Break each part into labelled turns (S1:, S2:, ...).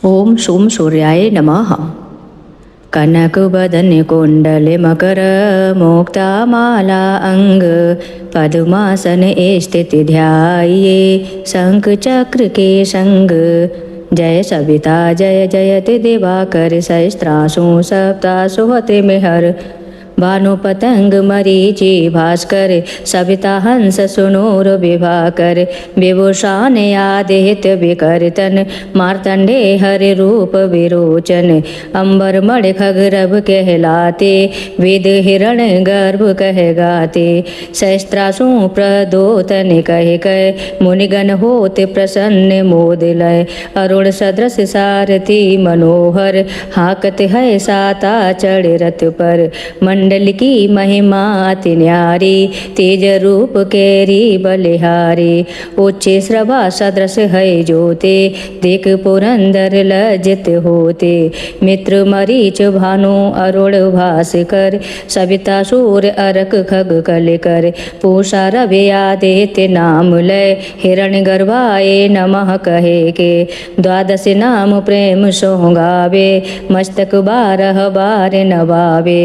S1: ओम शूम सूर्याय नमः। कनकवदन कुंडल मकर मुक्ता माला अंग पद्मासन स्थिति ध्याये शंख चक्र के संग। जय सविता जय जयति दिवाकर सहस्त्रासु सप्तासु होते मेहर। भानु पतंग मरीचि भास्कर सविता हंस सुनूर विभाकर। विभूषान आदित्य विकर्तन मार्तंडे हरि रूप विरोचन। अंबर मणि खगरभ कहलाते वेद हिरण गर्भ कह गाते। सहस्त्रासु प्रदोतन कह कह मुनिगण होते प्रसन्न मोद लय। अरुण सदृश सारथी मनोहर हाकत है साता चढ़ रथ पर। मंडल की महिमा अति न्यारी तेज रूप केरी बलिहारी। उच्च श्रवा सदृश है ज्योते देख पुरंदर लज्जित होते। मित्र मरीच भानु अरुण भास्कर सविता सूर्य अरक खग कलिकर। पूषा रवि आदित्य नाम लय हिरण गर्भाए नमः कहे के। द्वादश नाम प्रेम सो गावे मस्तक 12 बार नवावे।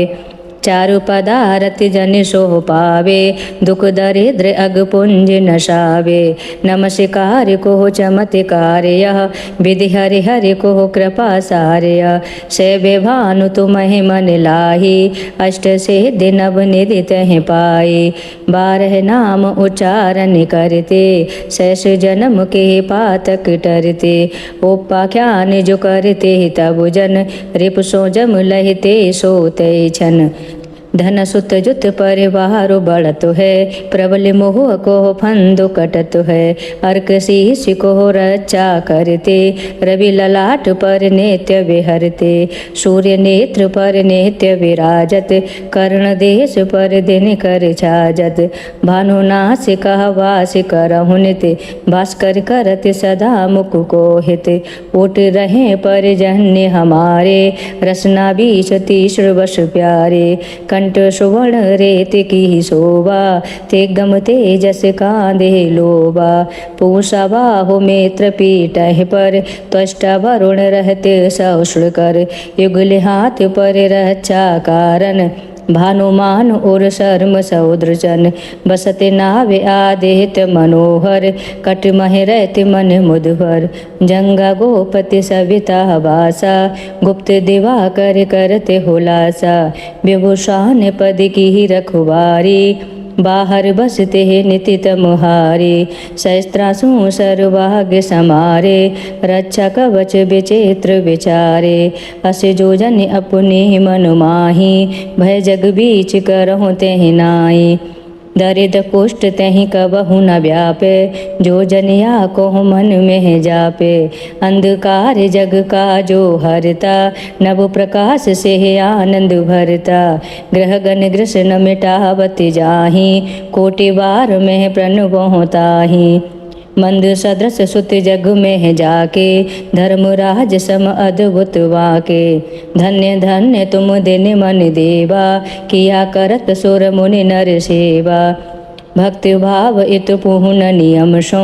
S1: चारु पदारथ जन सो पावे दुख दरिद्र अगपुंज नशावे। नमस्कार को चमत्कार यह विधि हरि हरि को कृपा सार्य। सेवे भानु तुम्हें मन लाही अष्ट सिद्धि नव निधि तह पाए। 12 नाम उच्चारण करते शेष जन्म के पातक टरते। उपाख्यान जो करते तब जन रिप सो जम लहते सोते छन। धन सुत जुत परिवार बढ़त है प्रबल मोह को फंद कटत है। अर्क शीश को रक्षा करते रवि ललाट पर नित्य विहरते। सूर्य नेत्र पर नित्य विराजत कर्ण देश पर दिन कर छाजत। भानुनाश कह वास करहु नित भास्कर करत सदा मुख को हित। उठ रहे पर जन्य हमारे रसना 20 30 वर्ष प्यारे। कंठ सुवर्ण रेत की शोभा ते गम तेजस कांधे लोबा। पूषा बाहु मित्र पीठ पर त्वष्टा वरुण रहते सौष्ण कर। युगल हाथ पर रक्षा कारण भानुमान और शर्म सौद्रचन। बसते नावे आदित्य मनोहर कट मह रहते मन मुदभर। जंगा गोपति सविता वासा गुप्त दिवाकर करते हुलासा। विभूषान पद की रखवारी बाहर बसते निति तमुहारे। सहस्त्रासु सर्वाग्य समारे रक्षा कवच विचित्र विचारे। अस जो जन अपने मन माही भय जग बीच करहु तेहि नाई। दरिद्र कुष्ठ तहि कबहु न व्यापे जो जनिया को मन में जापे। अंधकार जग का जो हरता नव प्रकाश से आनंद भरता। ग्रह गण ग्रसन मिटावत जाहि कोटि बार में प्रणव ताहि। मंद सदृश सुत जग में जाके धर्मराज सम अद्भुत वाके। धन्य धन्य तुम दिन मन देवा किया करत सुर मुनि नर सेवा। भक्ति भाव इत पूर्ण नियम सो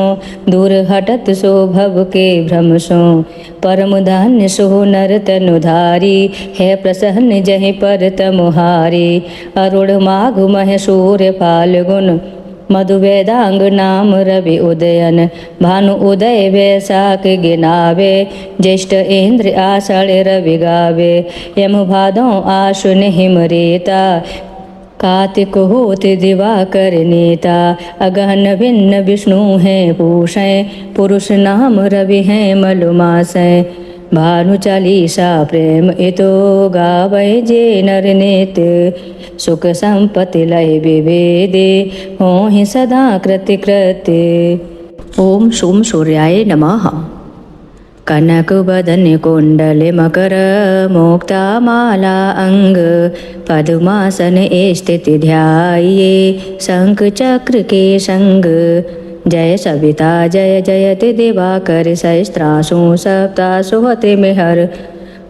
S1: दूर हटत सो भव के भ्रम सो। परम धन्य सो नर तनुधारी है प्रसन्न जहि पर तमुहारी। अरुण माघ मह सूर्य फाल्गुन मधु वेदांग नाम रवि उदयन। भानु उदय वैशाख गिनावे ज्येष्ठ इंद्र आषाढ़ रवि गावे। यम भादों आश्विन हिम रेता कार्तिक होत दिवाकर नेता। अगहन भिन्न विष्णु हैं पूषै पुरुष नाम रवि हैं मलुमासै। भानु चालीसा प्रेम इतो गावै जे नर नित्य। सुख संपत्ति लय विवेदे होहि सदा कृति कृत्य। ओम शूम सूर्याय नमः। कनक बदन कुंडल मकर मुक्ता माला अंग पद्मासन स्थिति ध्याये शंख चक्र के संग। जय सविता जय जयति दिवाकर सहस्त्रासु सप्तासु होते मेहर।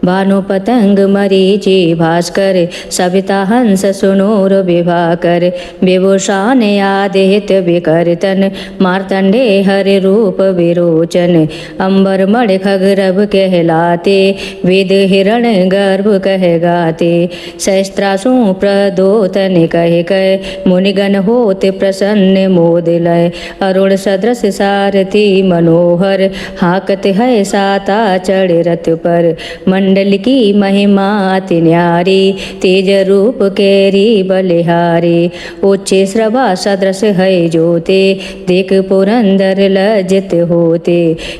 S1: भानु पतंग मरीचि भास्कर सविता हंस सुनूर विभाकर विभूषान आदित्य विकर्तन मार्तंडे हरि रूप विरोचन अंबर मणि खगरभ कहलाते वेद हिरण गर्भ कह गाते सहस्त्रासु प्रदोतन कह मुनिगण होते प्रसन्न मोद लय अरुण सदृश सारथी मनोहर हाकत है साता चढ़ रथ पर मंडल की महिमा अति न्यारी तेज रूप केरी बलिहारी उच्चे श्रवा सदृश है जोते देख पुरंदर लज्जित होते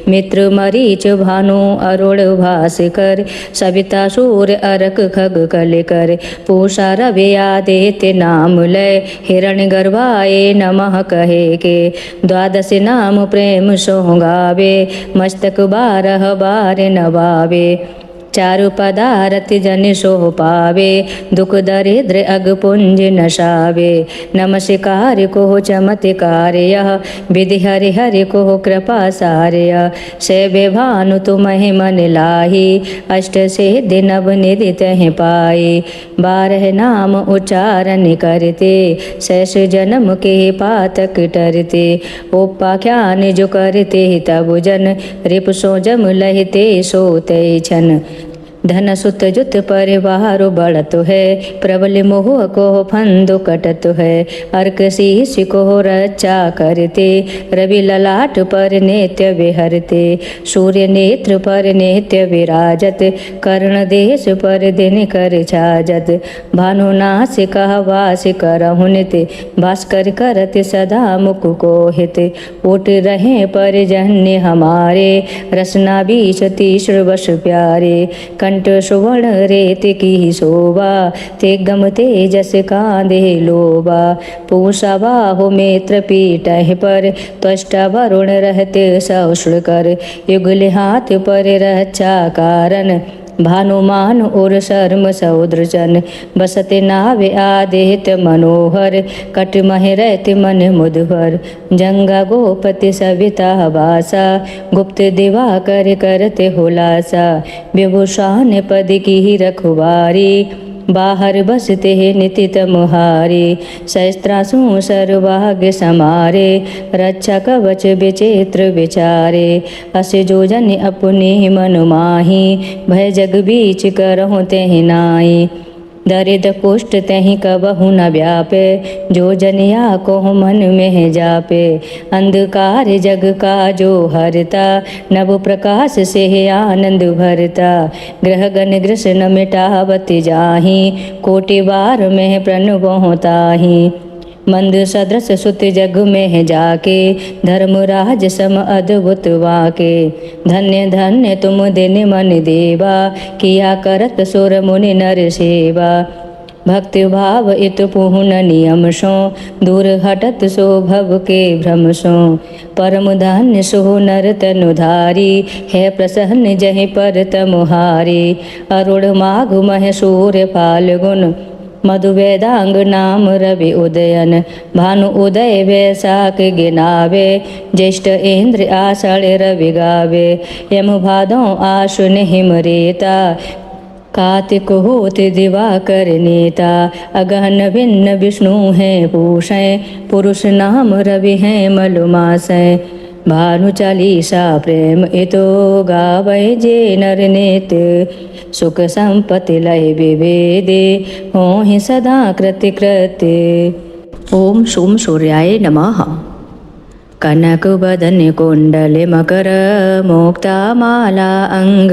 S1: मित्र मरीच भानु अरुण भास्कर सविता सूर्य अरक खग कलिकर पूषा रवि आदित्य नाम लय हिरण गर्भाए नमः कहे के द्वादश नाम प्रेम सोगावे मस्तक 12 बार नवावे चारु पदारथ जन सो पावे दुख दरिद्र अगपुंज नशावे नमस्कार को चमत्कार यह विधि हरि हरि को कृपा सार्य सेवे भानु तुम्हें मन लाही अष्ट सिद्धि नव निधि तह पाए 12 नाम उच्चारण करते शेष जन्म के पातक टरते उपाख्यान जो करते तब जन रिप सो जम लहिते सोते छन धन सुत जुत परिवार बढ़त है प्रबल मोह को फंदो कटत है अर्क शीश को रक्षा करते रवि ललाट पर नित्य विहरते सूर्य नेत्र पर नित्य विराजत कर्ण देश पर दिन कर छाजत भानुनाश कह वास करहु नित भास्कर करत सदा मुख को हित उठ रहे पर जन्य हमारे रसना बीच तीसर वश प्यारे कंठ सुवर्ण रेत की शोभा ते गम तेजस कांधे लोबा पूषा बाहु मित्र पीठ पर त्वष्टा वरुण रहते सौष्ण कर युगल हाथ पर रक्षा कारण भानुमान और शर्म सौद्रजन बसते नावे आदित्य मनोहर कट मह रहते मन मुदभर जंगा गोपति सविता वासा गुप्त दिवा कर करते हुलासा विभूषान पद की रखवारी बाहर बसते निति तमुहारे सहस्त्रासु सर्वाग्य समारे रक्षा कवच विचित्र विचारे अस जो जन अपने मन माही भय जग बीच करहु तेहि नाई दरिद्र कुष्ठ तहि कबहु न व्यापे जो जनिया को मन में जापे अंधकार जग का जो हरता नव प्रकाश से आनंद भरता ग्रह गण ग्रसन मिटावत जाहि कोटि बार में प्रणव ताहि मंद सदृश सुत जग में जाके धर्मराज सम अद्भुत वाके धन्य धन्य तुम दिन मन देवा किया करत सुर मुनि नर सेवा भक्ति भाव इत पुहुन नियम सो दूर हटत सो भव के भ्रम सो परम धन्य सो नर तनुधारी है प्रसन्न जहि पर तमुहारी अरुण माघ मह सूर्य फाल्गुन मधु वेदांग नाम रवि उदयन भानु उदय वैशाख गिनावे ज्येष्ठ इंद्र आषाढ़ रवि गावे यम भादों आश्विन हिम रेता कार्तिक होत दिवाकर नेता अगहन भिन्न विष्णु है पूषय पुरुष नाम रवि है मलुमासय भानु चालीसा प्रेम इतो गावै जे नर नित्य सुख संपत्ति लय विवेदे होहि सदा कृत्य कृत्य। ओम सोम सूर्याय नमः। कनक बदन कुंडल मकर मुक्ता माला अंग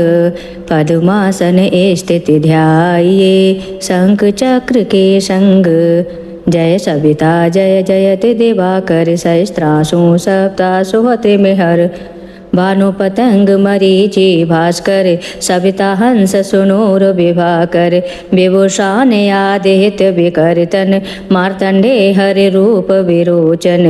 S1: पद्मासन स्थिति ध्याये शंख चक्र के संग जय सविता जय जयति दिवाकर सहस्त्रासु सप्तासु हते मेहर भानु पतंग मरीचि भास्कर सविता हंस सुनूर विभाकर विभूषान आदित्य विकर्तन मार्तंडे हरि रूप विरोचन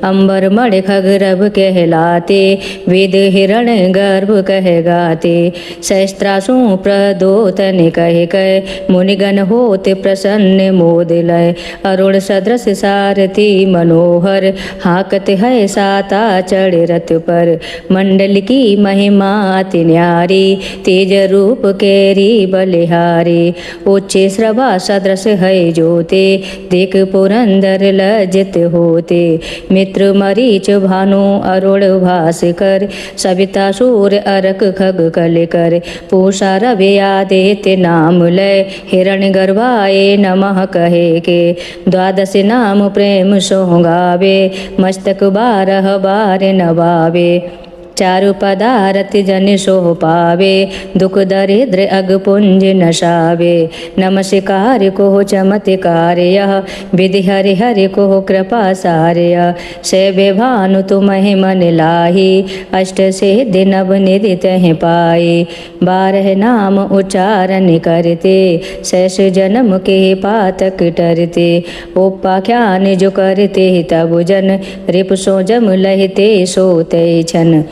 S1: अंबर मणि खगरभ कहलाते वेद हिरण गर्भ कह गाते सहस्त्रासु प्रदोतन कह मुनिगण होते प्रसन्न मोद लय अरुण सदृश सारथी मनोहर हाकत है साता चढ़ रथ पर मंडल मंडल की महिमा अति न्यारी, तेज रूप केरी बलिहारी। उच्चे श्रवा सदृश है जोते, देख पुरंदर लज्जित होते। मित्र मरीच भानु अरुण भास्कर, सविता सूर्य अरक खग कलिकर। पूषा रवि आदित्य नाम लय, हिरण गर्भाए नमः कहे के। द्वादश नाम प्रेम सो गावे, मस्तक बारह बार नवावे। चारु पदारथ जन सो पावे, दुख दरिद्र अग पुंज नशावे। नमस्कार को चमत्कार यह, विधि हरि हरि को कृपा सार्य। सेवे भानु तुम्हें मन लाही, अष्ट सिद्धि नव निधि तह पाए। बारह नाम उच्चारण करते, शेष जन्म के पातक टरते। उपाख्यान जो करते तब जन, रिप सो जम लहते सोते छन।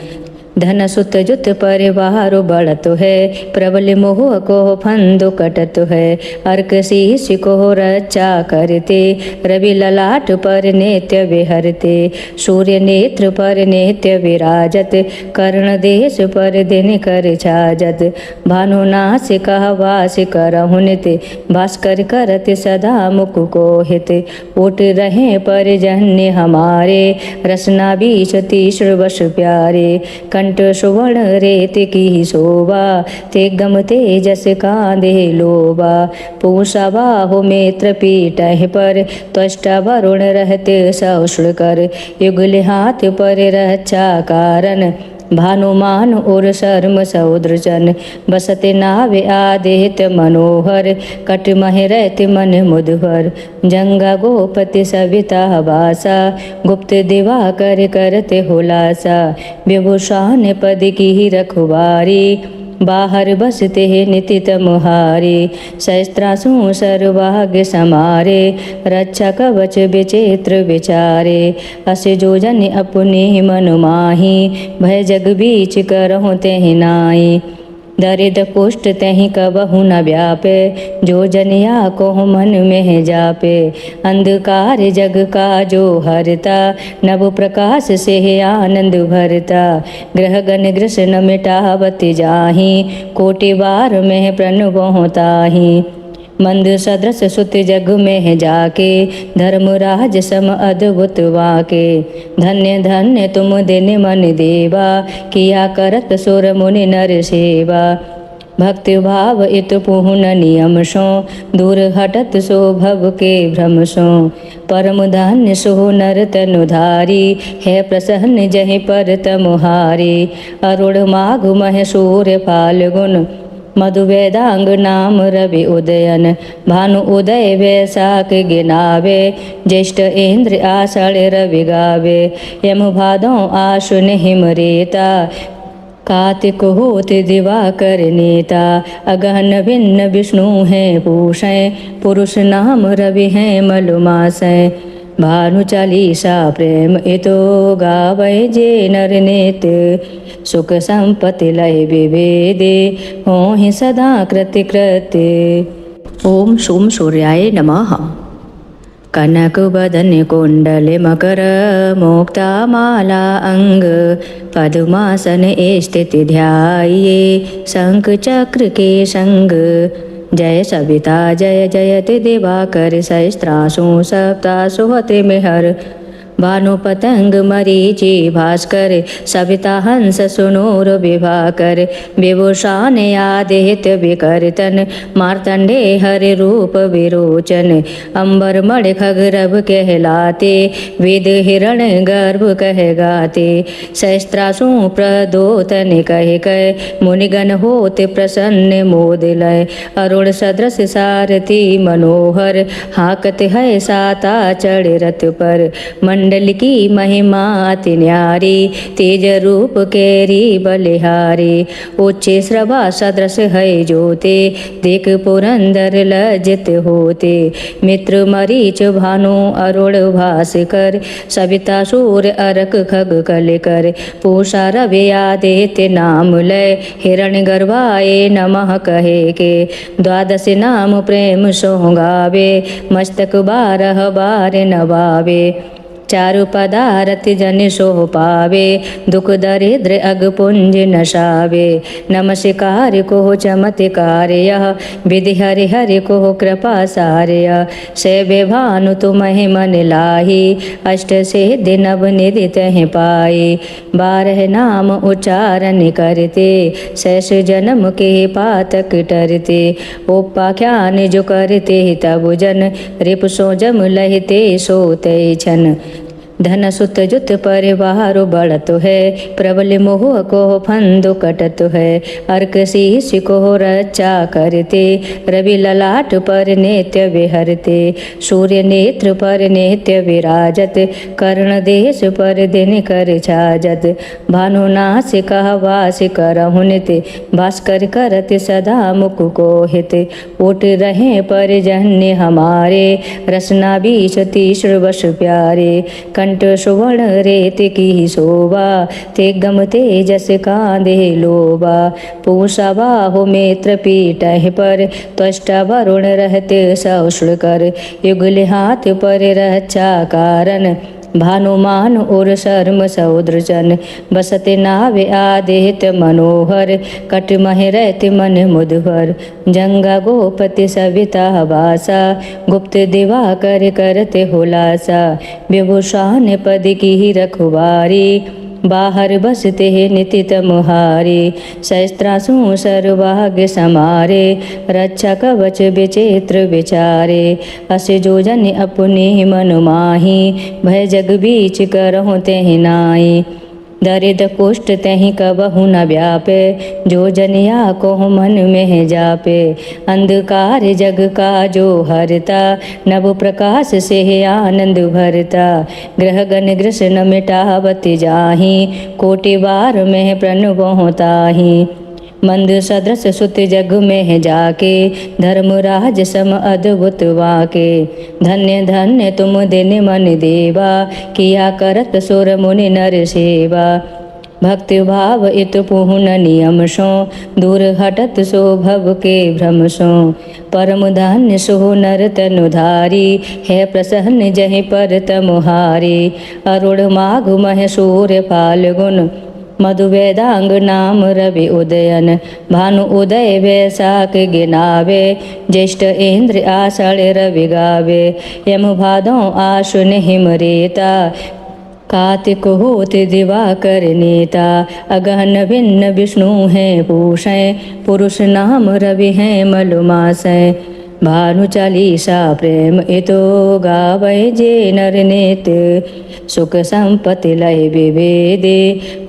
S1: धन सुत जुत परिवार बढ़त है, प्रबल मोह को फंदु कटत है। अर्क शीश को रक्षा करते, रवि ललाट पर नित्य विहरते। सूर्य नेत्र पर नित्य विराजत, कर्ण देश पर दिन कर छाजत। भानुनाश कह वास करहु नित, भास्कर करत सदा मुख को हित। उठ रहे पर जन्य हमारे, रसना बीच तीसर वश प्यारे। कंठ सुवर्ण रेत की शोभा, ते गम तेजस कांधे लोबा। पूषा बाहु मित्र पीठ पर, त्वष्टा वरुण रहते सौष्ण कर। युगल हाथ पर रक्षा कारण, भानुमान और शर्म सौद्रजन। बसते नावे आदित मनोहर, कट मह रहते मन मुदभर। जंगा गोपति सविता वासा, गुप्त दिवाकर करते हुलासा। विभूषण पद की रखवारी, बाहर बसते निति तमुहारे। सहस्त्रासु सर्वाग्य समारे, रक्षा कवच विचित्र विचारे। अस जो जन अपने मन माही, भय जग बीच करहु तेहि नाई। दरिद्र कुष्ठ तहि कबहु न व्यापे, जो जनिया को मन में जापे। अंधकार जग का जो हरता, नव प्रकाश से आनंद भरता। ग्रह गण ग्रसन मिटावत जाहि, कोटि बार में प्रणव ताहि। मंद सदृश सुत जग में जाके, धर्मराज सम अद्भुत वाके। धन्य धन्य तुम दिन मन देवा, किया करत सुर मुनि नर सेवा। भक्ति भाव इत पूर्ण नियम सो, दूर हटत सो भव के भ्रम सो। परम धन्य सो नर तनुधारी, है प्रसन्न जहि पर तमुहारी। अरुण माघ मह सूर्य फाल्गुन, मधु वेदांग नाम रवि उदयन। भानु उदय वैशाख गिनावे, ज्येष्ठ इंद्र आषाढ़ रवि गावे। यम भादों आश्विन हिम रेता, कार्तिक होत दिवाकर नेता। अगहन भिन्न विष्णु हैं पूषें, पुरुष नाम रवि हैं मलुमासें। भानु चालीसा प्रेम इतो गावै जे नर नेत। सुख संपत्ति लय विवेदे, होहि सदा कृति कृत्य। ओम सोम सूर्याय नमः। कनक बदन कुंडल मकर, मुक्ता माला अंग। पद्मासन स्थिति ध्याये, शंख चक्र के संग। जय सविता जय जयति दिवाकर, सहस्त्रासु सप्तासु हते मेहर। भानु पतंग मरीचि भास्कर, सविता हंस सुनूर विभाकर। विभूषण आदित्य विकर्तन, मार्तंडे हरि रूप विरोचन। अंबर मणि खगरभ कहलाते, वेद हिरण गर्भ कह गाते। सहस्त्रासु प्रदोतन कह कह, मुनिगण होते प्रसन्न मोद लय। अरुण सदृश सारथी मनोहर, हाकत है साता चढ़ रथ पर। मंडल की महिमा अति न्यारी, तेज रूप केरी बलिहारी। उच्चे श्रवा सदृश है जोते, देख पुरंदर लज्जित होते। मित्र मरीच भानु अरुण भास्कर, सविता सूर्य अरक खग कलिकर। पूषा रवि आदित्य नाम लय, हिरण गर्भाए नमः कहे के। द्वादश नाम प्रेम सो गावे, मस्तक बारह बार नवावे। चारु पदारति जन सो पावे, दुख दरिद्र अग पुंज नशावे। नमस्कार को चमत्कार यह, विधि हरि हरि को कृपा सार्य। सेवे भानु तुम्हें मन लाही, अष्ट सिद्धि नव निधि तह पाए। 12 नाम उच्चारण करते, शेष जन्म के पातक टरते। उपाख्यान जो करते तब जन, रिपुसो जम लहते सोते छन। धन सुत जुत परिवार बढ़त है, प्रबल मोह को फंद कटत है। अर्क शीश को रक्षा करते, रवि ललाट पर नित्य विहरते। सूर्य नेत्र पर नित्य विराजत, कर्ण देश पर दिन कर छाजत। भानुनासिका वास करहु नित, भास्कर करत सदा मुख को हित। उठ रहे पर जन्य हमारे, रसना बीच तीसर वश प्यारे। कंठ सुवर्ण रेत की शोभा, ते गम तेजस कांदे लोबा। पूषा बाहु मित्र पीठ पर, त्वष्टा वरुण रहते सौष्ण कर। युगल हाथ पर रक्षा कारण, भानुमान और शर्म सौद्रचन। बसते नावे आदित मनोहर, कट मह रहत मन मुधवर। जंगा गोपति सविता वासा, गुप्त दिवाकर करते हुलासा। विभूषण पद की रखवारी, बाहर बसते निति तमुहारे। सहस्त्रासु सर्वाग्य समारे, रक्षा कवच विचित्र विचारे। अस जो जन अपने मन माही, भय जग बीच करहु तेहि नाई। दरिद्र कुष्ठ तहि कबहु न व्यापे, जो जनिया को मन में जापे। अंधकार जग का जो हरता, नव प्रकाश से आनंद भरता। ग्रह गण ग्रसन मिटावत जाहि, कोटि बार में प्रणव ताहि। मंद सदृश सुत जग में जाके, धर्मराज सम अद्भुत वाके। धन्य धन्य तुम दिन मन देवा, किया करत सुर मुनि नर सेवा। भक्ति भाव इत पूर्ण नियम सो, दूर हटत सो भव के भ्रम सो। परम धन्य सो नर तनुधारी, है प्रसन्न जहि पर तमुहारी। अरुण माघ मह सूर्य फाल्गुन, मधु वेदांग नाम रवि उदयन। भानु उदय वैशाख गिनावे, ज्येष्ठ इंद्र आषाढ़ रवि गावे। यम भादों आश्विन हिम रेता, कार्तिक होत दिवाकर नेता। अगहन भिन्न विष्णु हैं पूषें, पुरुष नाम रवि हैं मलुमासें। भानु चालीसा प्रेम इतो गावै जे नर नित्य। सुख संपत्ति लय विवेदे,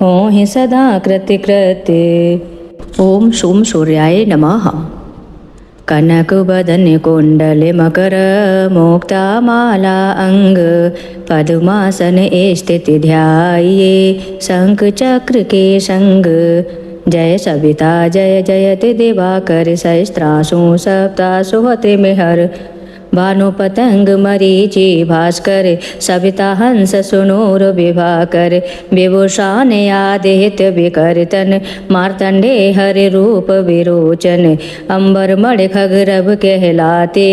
S1: होहि सदा कृत्य कृत्य। ओम सोम सूर्याय नमः। कनक बदन कुंडल मकर, मुक्ता माला अंग। पद्मासन स्थिति ध्याये, शंख चक्र के संग। जय सविता जय जयति दिवाकर, सहस्त्रासु सप्तासु होते मेहर। भानु पतंग मरीचि भास्कर, सविता हंस सुनूर विभाकर। विभूषण आदित्य विकर्तन, मार्तंडे हरि रूप विरोचन। अंबर मणि खगरभ कहलाते,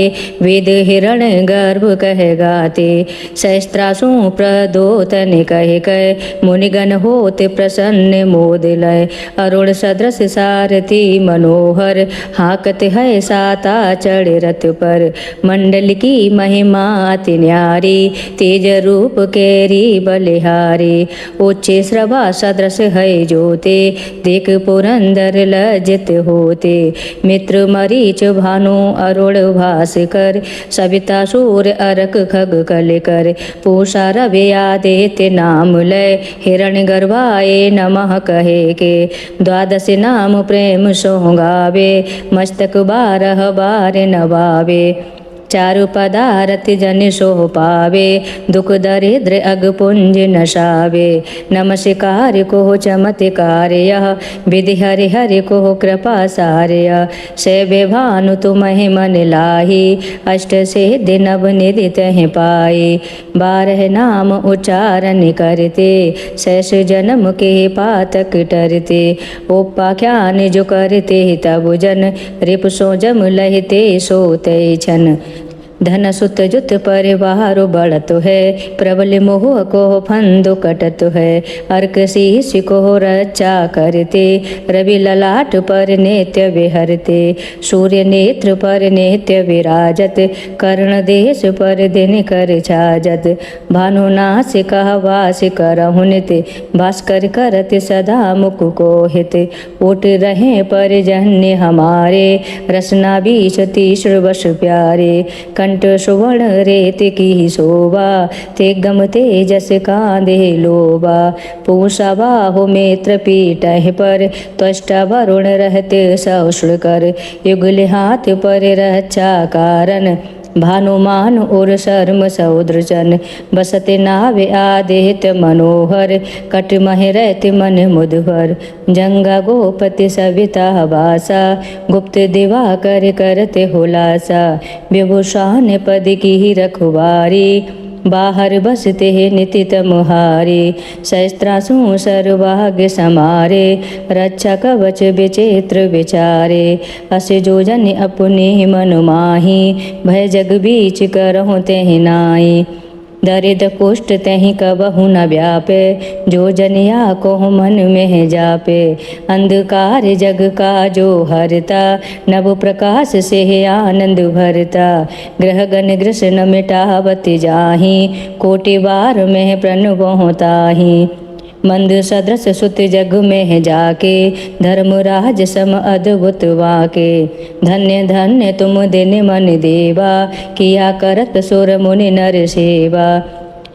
S1: वेद हिरण गर्भ कह गाते। सहस्त्रासु प्रदोतन कह कह, मुनिगण होते प्रसन्न मोद लय। अरुण सदृश सारथी मनोहर, हाकत है साता चढ़ रथ पर। मंडल की महिमा अति न्यारी, तेज रूप केरी बलिहारी। उच्चे श्रवा सदृश है जोते, देख पुरंदर लज्जित होते। मित्र मरीच भानु अरुण भास्कर, सविता सूर्य अरक खग कलिकर। पूषा रवि आदित्य नाम लय, हिरण गर्भाए नमः कहे के। द्वादश नाम प्रेम सो गावे, मस्तक 12 बार नवावे। चारु पदारति जन सो पावे, दुख दरिद्र अग पुंज नशावे। नमस्कार को चमत्कार यह, विधि हरि हरि को कृपा सार्य। सेवे भानु तुम्हें मन लाही, अष्ट सिद्धि नव निधि तह पाए। 12 नाम उच्चारण करते, शेष जन्म के पातक टरते। उपाख्यान जो करते तब जन, रिपुसो जम लहते सोते छन। धन सुत जुत परिवार बढ़त है, प्रबल मोह को फंदु कटत है। अर्क शीश को रक्षा करते, रवि ललाट पर नित्य विहरते। सूर्य नेत्र पर नित्य विराजत, कर्ण देश पर दिन कर छाजत। भानुनाश कह वास करहु नित, भास्कर करत सदा मुख को हित। ओट रहे पर जन्य हमारे, रसना बीच तीसर वश प्यारे। कंठ सुवर्ण रेत की शोभा, ते गम तेजस कांधे लोबा। पूषा बाहु मित्र पीटहि पर, त्वष्टा वरुण रहते सौष्ण कर। युगल हाथ पर रक्षा कारण, भानुमान और शर्म सौद्रजन। बसते नावे आदित मनोहर, कट मह रहते मन मुदभर। जंगा गोपति सविता वासा, गुप्त दिवा कर करते हुलासा। विभूषण पद की रखवारी, बाहर बसते निति तमुहारे। सहस्त्रासु सर्वभाग्य समारे, रक्षा कवच विचित्र विचारे। अस जो जन अपने मन माही, भय जग बीच करहु तेहि नाई। दरिद्र कुष्ठ तहि कबहु न व्यापे, जो जनिया को मन में जापे। अंधकार जग का जो हरता, नव प्रकाश से आनंद भरता। ग्रह गण ग्रसन मिटावत जाहि, कोटि बार में प्रणव ताहि। मंद सदृश सुत जग में जाके, धर्मराज सम अद्भुत वाके। धन्य धन्य तुम दिन मन देवा, किया करत सुर मुनि नर सेवा।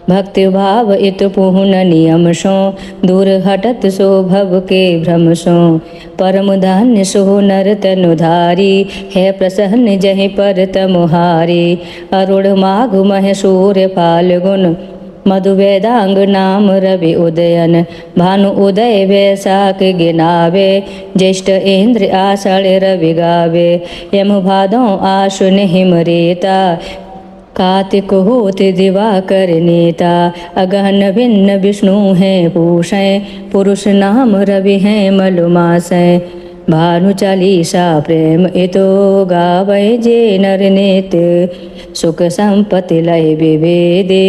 S1: भक्ति भाव इत पुहुन नियम सो, दूर हटत सो भव के भ्रम सो। परम धन्य सो नर तनुधारी, है प्रसन्न जहि पर तमुहारी। अरुण माघ मह सूर्य फाल्गुन, मधु वेदांग नाम रवि उदयन। भानु उदय वैशाख गिनावे, ज्येष्ठ इंद्र आषाढ़ रवि गावे। यम भादों आश्विन हिम रेता, कार्तिक होत दिवाकर नेता। अगहन भिन्न विष्णु हैं पूषें, पुरुष नाम रवि हैं मलुमासें। भानु चालीसा प्रेम इतो गावै जे नर नित्य। सुख संपत्ति लय विवेदे,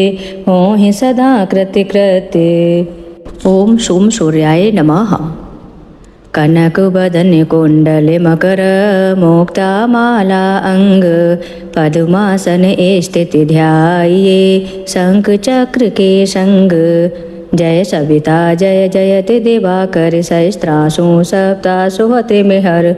S1: होहि सदा कृति कृत्य। ओम सोम सूर्याय नमः। कनक बदन कुंडल मकर, मुक्ता माला अंग। पद्मासन स्थिति ध्याये, शंख चक्र के संग। जय सविता जय जयति दिवाकर, सहस्त्रासु सप्तासु होते मेहर।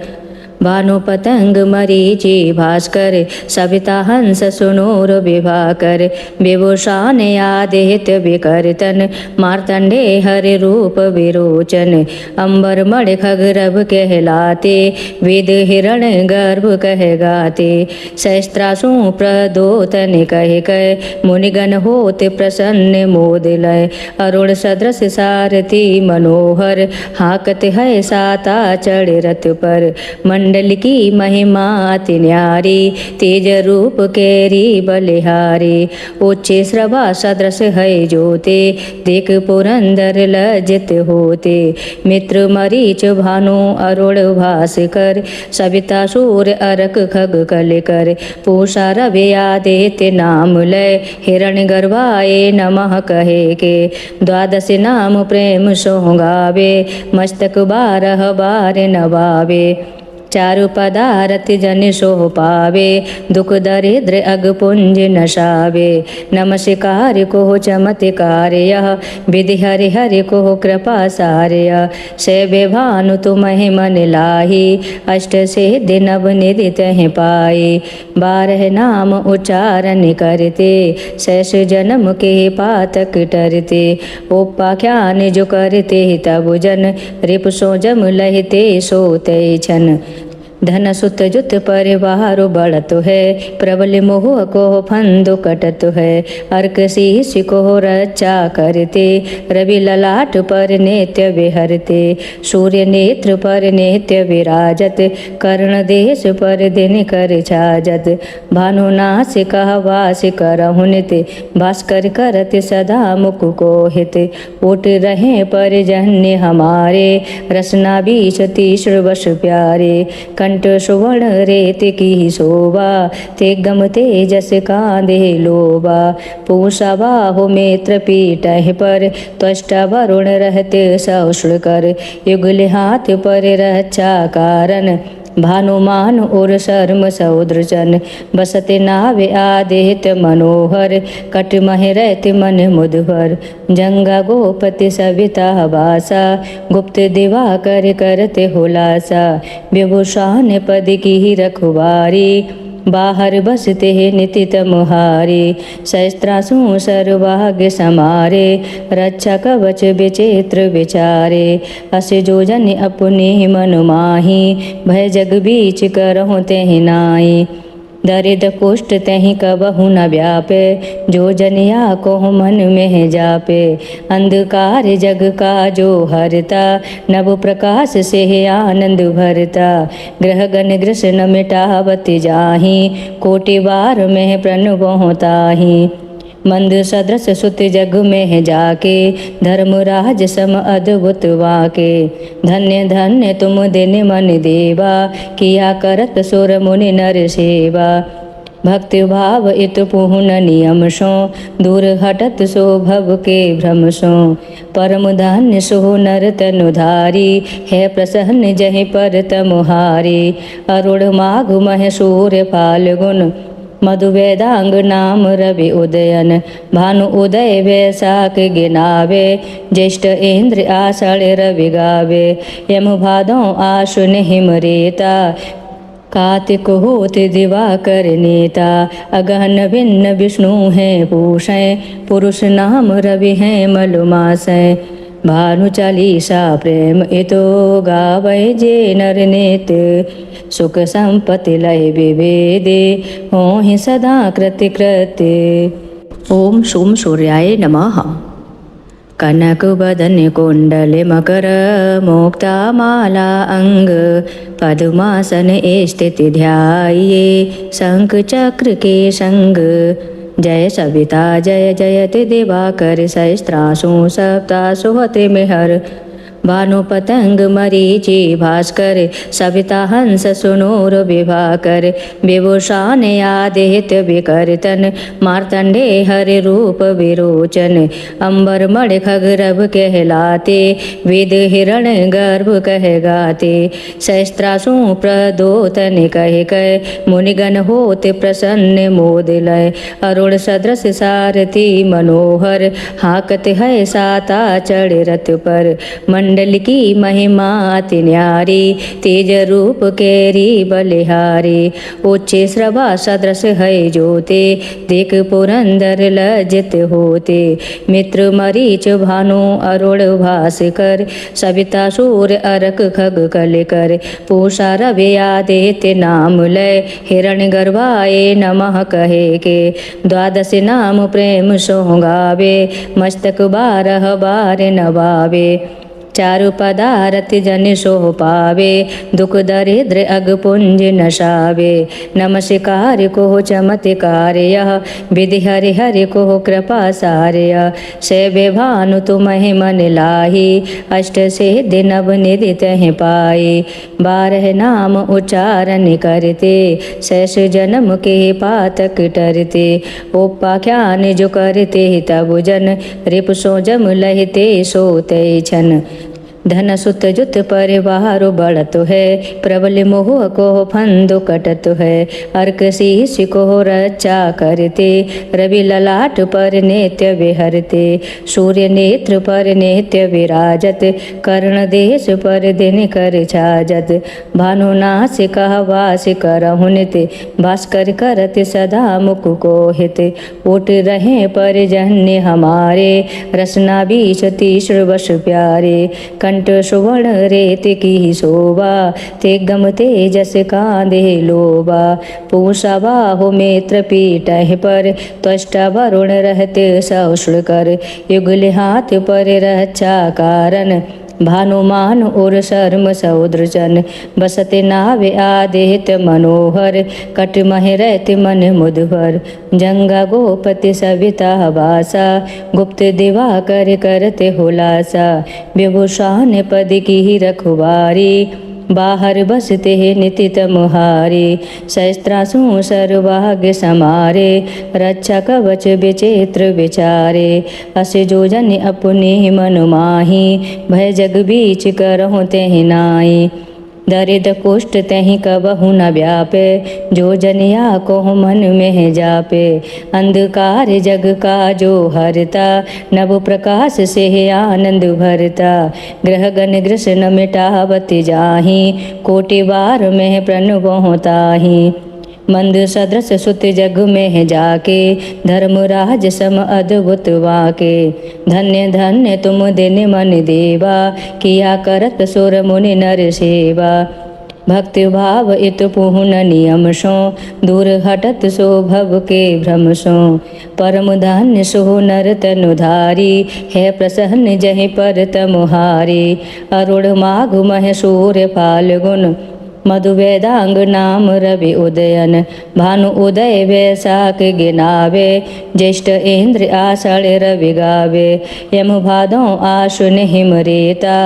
S1: भानु पतंग मरीचि भास्कर, सविता हंस सुनूर विभाकर। विभूषण आदित्य विकर्तन, मार्तंडे हरि रूप विरोचन। अंबर मण खगरभ कहलाते, वेद हिरण गर्भ कह गाते। सहस्त्रासु प्रदोतन कह कह, मुनिगण होते प्रसन्न मोद लय। अरुण सदृश सारथी मनोहर, हाकत है साता चढ़ रथ पर। मंडल की महिमा अति न्यारी, तेज रूप केरी बलिहारी। उच्चे श्रवा सदृश है जोते, देख पुरंदर लज्जित होते। मित्र मरीच भानु अरुण भास्कर, सविता सूर्य अरक खग कलिकर। पूषा रवि आदित्य नाम लय, हिरण गर्भाए नमः कहे के। द्वादश नाम प्रेम सो गावे, मस्तक बारह बार नवावे। चारु पदारथ जन सो पावे, दुख दरिद्र अग पुंज नशावे। नमस्कार को चमत्कार यह, विधि हरि हरि को कृपा सार्य। सेवे भानु तुम्हें मन लाही, अष्ट सिद्धि नव निधि तह पाए। बारह नाम उच्चारण करते, शेष जन्म के पातक टरते। उपाख्यान जो करते तब जन, रिप सो जम लहते सोते छन। धन सुत जुत परिवार बढ़त है, प्रबल मोह को फंदु कटत है। अर्क शीश को रक्षा करते, रवि ललाट पर नित्य विहरते। सूर्य नेत्र पर नित्य विराजत, कर्ण देश पर दिन कर छाजत। भानुनाश कह वास करहु नित, भास्कर करत सदा मुख को हित। उठ रहे पर जन्य हमारे, रसना बीच तीसर वश प्यारे। कंठ सुवर्ण रेत की शोभा, ते गम तेजस कांधे लोबा। पूषा बाहु मित्र पीठहि पर, त्वष्टा वरुण रहते सौष्ण कर। युगल हाथ पर रक्षा कारण, भानुमान और शर्म सौद्रजन। बसते नावे आदित्य मनोहर, कट मह रहते मन मुदभर। जंगा गोपति सविता वासा, गुप्त दिवाकर करते हुलासा। विभूषण पद की रखवारी, बाहर बसते निति तमुहारे। सहस्त्रासु सर्वभाग्य समारे, रक्षा कवच विचित्र विचारे। अस जो जन अपने मन माही, भय जग बीच करहु तेहि नाई। दरिद्र कुष्ठ तहि कबहु न व्यापे, जो जन या को मन में जापे। अंधकार जग का जो हरता, नव प्रकाश से आनंद भरता। ग्रह गण ग्रसन मिटावत जाहि, कोटि बार में प्रणव ताहि। मंद सदृश सुत जग में जाके, धर्मराज सम अद्भुत वाके। धन्य धन्य तुम दिन मन देवा, किया करत सुर मुनि नर सेवा। भक्ति भाव इत पूर्ण नियम सो, दूर हटत सो भव के भ्रम सो। परम धन्य सो नर तनुधारी, है प्रसन्न जहि पर तमुहारी। अरुण माघ मह सूर्य फाल्गुन, मधु वेदांग नाम रवि उदयन। भानु उदय वैशाख गिनावे, ज्येष्ठ इंद्र आषाढ़ रवि गावे। यम भादों आश्विन हिम रेता, कार्तिक होत दिवाकर नेता। अगहन भिन्न विष्णु हैं पूषै, पुरुष नाम रवि हैं मलुमासै। भानु चालीसा प्रेम इतो गावै जे नर नेत, सुख संपत्ति लय विवेदे, होहि सदा कृति कृत्य। ओम सोम सूर्याय नमः। कनक बदन कुंडल मकर, मुक्ता माला अंग। पद्मासन स्थिति ध्याये, शंख चक्र के संग। जय सविता जय जयति दिवाकर, सहस्त्रासु सप्तासु हते मेहर। भानु पतंग मरीचि भास्कर, सविता हंस सुनूर विभाकर। विभूषण आदित्य विकर्तन, मार्तंडे हरि रूप विरोचन। अंबर मणि खगरभ कहलाते, वेद हिरण गर्भ कह गाते। सहस्त्रासु प्रदोतन कह कह, मुनिगण होते प्रसन्न मोद लय। अरुण सदृश सारथी मनोहर, हाकत है साता चढ़ रथ पर। मंडल की महिमा अति न्यारी, तेज रूप केरी बलिहारी। उच्च श्रवा सदृश है जोते, देख पुरंदर लज्जित होते। मित्र मरीच भानु अरुण भास्कर, सविता सूर्य अरक खग कलिकर। पूषा रवि आदित्य नाम लय, हिरण गर्भाए नमः कहे के। द्वादश नाम प्रेम सो गावे, मस्तक 12 बार नवावे। चारु पदारथ जन सो पावे, दुख दरिद्र अग पुंज नशावे। नमस्कार को चमत्कार यह, विधि हरि हरि को कृपा सार्य। सेवे भानु तुम्हें मन लाही, अष्ट सिद्धि नव निधि तह पाए। 12 नाम उच्चारण करते, शेष जन्म के पातक टरते। उपाख्यान जो करते तब जन, रिप सो जम लहिते सोते छन। धन सुत जुत परिवार बढ़त है, प्रबल मोह को फंद कटत है। अर्क शीश को रक्षा करते, रवि ललाट पर नित्य विहरते। सूर्य नेत्र पर नित्य विराजत, कर्ण देश पर दिन कर छाजत। भानुनाश कह वास करहु नित, भास्कर करत सदा मुख को हित। उठ रहे पर जन्य हमारे, रसना बीच तीसर वश प्यारे। कंठ सुवर्ण रेत की शोभा, ते गम तेजस कांधे लोबा। पूषा बाहु मित्र पीठहि पर, त्वष्टा वरुण रहते सौष्ण कर। युगल हाथ पर रक्षा कारण, भानुमान और शर्म सौद्रजन। बसते नावे आदित्य मनोहर, कट मह रहते मन मुदभर। जंगा गोपति सविता वासा, गुप्त दिवाकर करते हुलासा। विभूषण पद की रखवारी, बाहर बसते निति तमुहारे शस्त्रासु सर्वाग्य समारे रक्षा कवच विचित्र विचारे अस जो जन अपने मन माही भय जग बीच करहु तेहि नाई दरिद्र कुष्ठ तहि कबहु न व्यापे जो जनिया को मन में जापे अंधकार जग का जो हरता नव प्रकाश से आनंद भरता ग्रह गण ग्रसन मिटावत जाहि कोटि बार में प्रणव होताहि मंद सदृश सुत जग में जाके धर्मराज सम अद्भुत वाके धन्य धन्य तुम दिन मन देवा किया करत सुर मुनि नर सेवा भक्ति भाव इत पूर्ण नियम सो दूर हटत सो भव के भ्रम सो परम धन्य सो नर तनुधारी है प्रसन्न जहि पर तमुहारी अरुण माघ मह सूर्य फाल्गुन मधु वेदांग नाम रवि उदयन भानु उदय वैशाख गिनावे ज्येष्ठ इंद्र आषाढ़ रवि गावे यम भादों आश्विन हिम रेता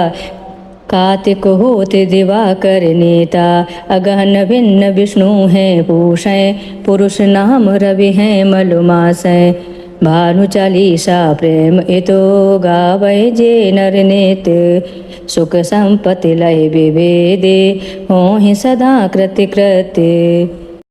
S1: कार्तिक होत दिवाकर नेता अगहन भिन्न विष्णु हैं पूषै पुरुष नाम रवि हैं मलुमासै भानु चालीसा प्रेम इतो गावै जे नर नेत सुख संपत्ति लय विवेदे होहि सदा कृति कृत्य।